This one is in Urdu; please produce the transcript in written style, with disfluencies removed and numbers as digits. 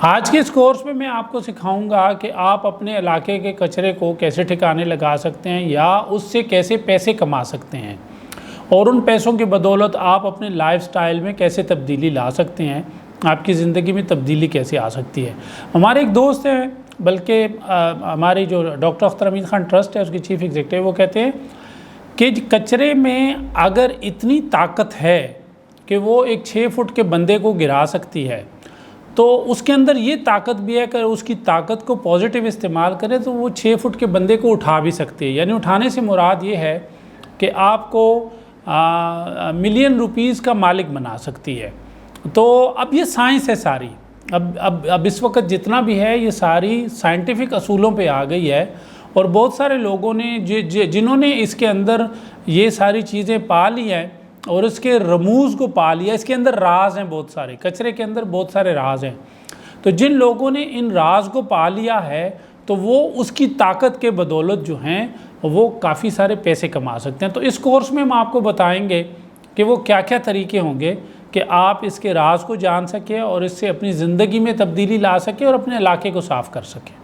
آج کے اس کورس میں آپ کو سکھاؤں گا کہ آپ اپنے علاقے کے کچرے کو کیسے ٹھکانے لگا سکتے ہیں یا اس سے کیسے پیسے کما سکتے ہیں، اور ان پیسوں کی بدولت آپ اپنے لائف سٹائل میں کیسے تبدیلی لا سکتے ہیں، آپ کی زندگی میں تبدیلی کیسے آ سکتی ہے۔ ہمارے ایک دوست ہیں، بلکہ ہماری جو ڈاکٹر اختر حمید خان ٹرسٹ ہے اس کی چیف ایگزیکٹو، وہ کہتے ہیں کہ کچرے میں اگر اتنی طاقت ہے کہ وہ ایک 6 فٹ کے بندے کو گرا سکتی ہے، تو اس کے اندر یہ طاقت بھی ہے کہ اس کی طاقت کو پازیٹیو استعمال کرے تو وہ 6 فٹ کے بندے کو اٹھا بھی سکتے ہیں۔ یعنی اٹھانے سے مراد یہ ہے کہ آپ کو ملین روپیز کا مالک بنا سکتی ہے۔ تو اب یہ سائنس ہے ساری، اب اس وقت جتنا بھی ہے یہ ساری سائنٹیفک اصولوں پہ آ گئی ہے، اور بہت سارے لوگوں نے جنہوں نے اس کے اندر یہ ساری چیزیں پا لی ہیں اور اس کے رموز کو پا لیا، اس کے اندر راز ہیں بہت سارے، کچرے کے اندر بہت سارے راز ہیں۔ تو جن لوگوں نے ان راز کو پا لیا ہے تو وہ اس کی طاقت کے بدولت جو ہیں وہ کافی سارے پیسے کما سکتے ہیں۔ تو اس کورس میں ہم آپ کو بتائیں گے کہ وہ کیا کیا طریقے ہوں گے کہ آپ اس کے راز کو جان سکیں اور اس سے اپنی زندگی میں تبدیلی لا سکیں اور اپنے علاقے کو صاف کر سکیں۔